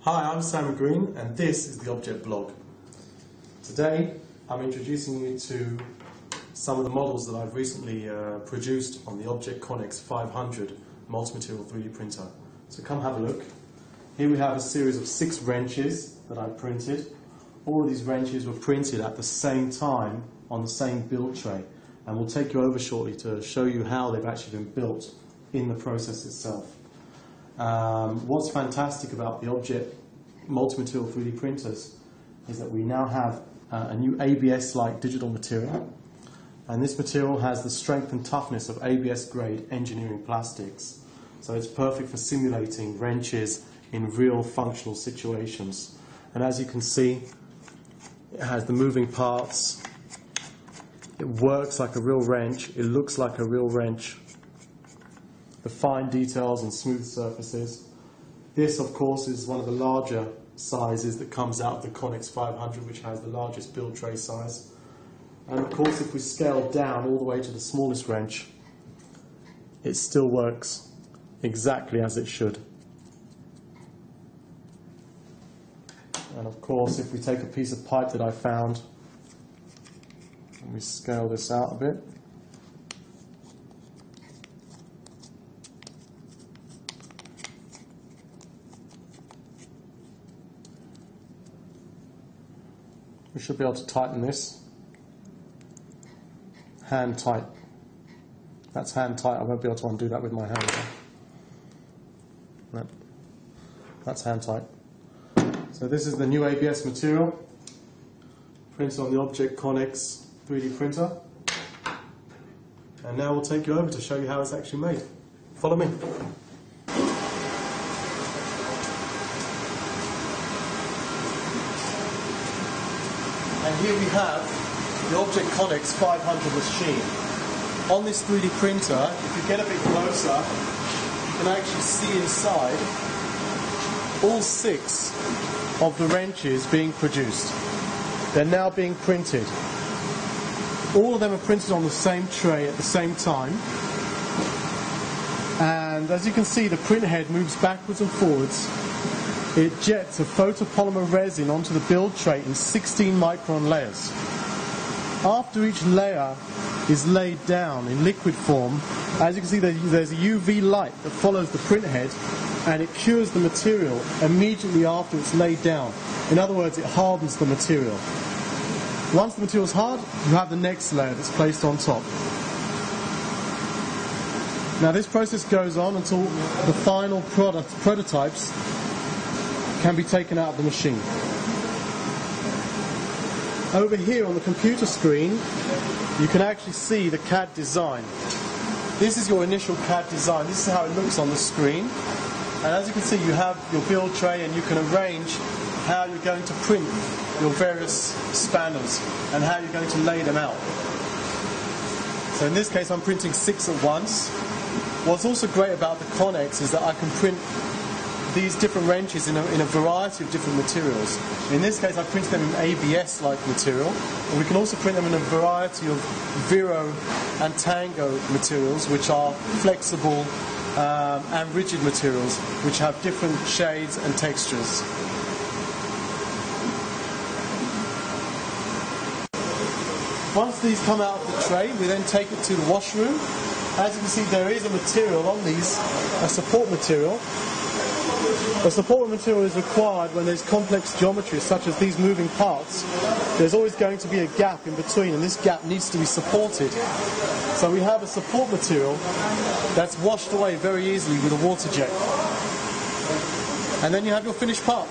Hi, I'm Sam Green and this is the Object Blog. Today I'm introducing you to some of the models that I've recently produced on the Object Connex 500 multi-material 3D printer. So come have a look. Here we have a series of 6 wrenches that I printed. All of these wrenches were printed at the same time on the same build tray, and we'll take you over shortly to show you how they've actually been built in the process itself. What's fantastic about the Object multi-material 3D printers is that we now have a new ABS-like digital material, and this material has the strength and toughness of ABS-grade engineering plastics, so it's perfect for simulating wrenches in real functional situations. And as you can see, it has the moving parts, it works like a real wrench, it looks like a real wrench, the fine details and smooth surfaces. This, of course, is one of the larger sizes that comes out of the Connex 500, which has the largest build tray size. And of course, if we scale down all the way to the smallest wrench, it still works exactly as it should. And of course, if we take a piece of pipe that I found and we scale this out a bit, we should be able to tighten this. Hand tight. That's hand tight. I won't be able to undo that with my hand. No. That's hand tight. So this is the new ABS material, printed on the Object Connex 3D printer. And now we'll take you over to show you how it's actually made. Follow me. And here we have the Object Connex 500 machine. On this 3D printer, if you get a bit closer, you can actually see inside all 6 of the wrenches being produced. They're now being printed. All of them are printed on the same tray at the same time. And as you can see, the print head moves backwards and forwards. It jets a photopolymer resin onto the build tray in 16 micron layers. After each layer is laid down in liquid form, as you can see, there's a UV light that follows the print head, and it cures the material immediately after it's laid down. In other words, it hardens the material. Once the material is hard, you have the next layer that's placed on top. Now this process goes on until the final prototypes can be taken out of the machine. Over here on the computer screen, you can actually see the CAD design. This is your initial CAD design. This is how it looks on the screen. And as you can see, you have your build tray, and you can arrange how you're going to print your various spanners and how you're going to lay them out. So in this case, I'm printing 6 at once. What's also great about the Connex is that I can print these different wrenches in a variety of different materials. In this case, I printed them in ABS-like material, and we can also print them in a variety of Vero and Tango materials, which are flexible and rigid materials, which have different shades and textures. Once these come out of the tray, we then take it to the washroom. As you can see, there is a material on these, a support material. A support material is required when there's complex geometry such as these moving parts. There's always going to be a gap in between, and this gap needs to be supported. So we have a support material that's washed away very easily with a water jet. And then you have your finished part.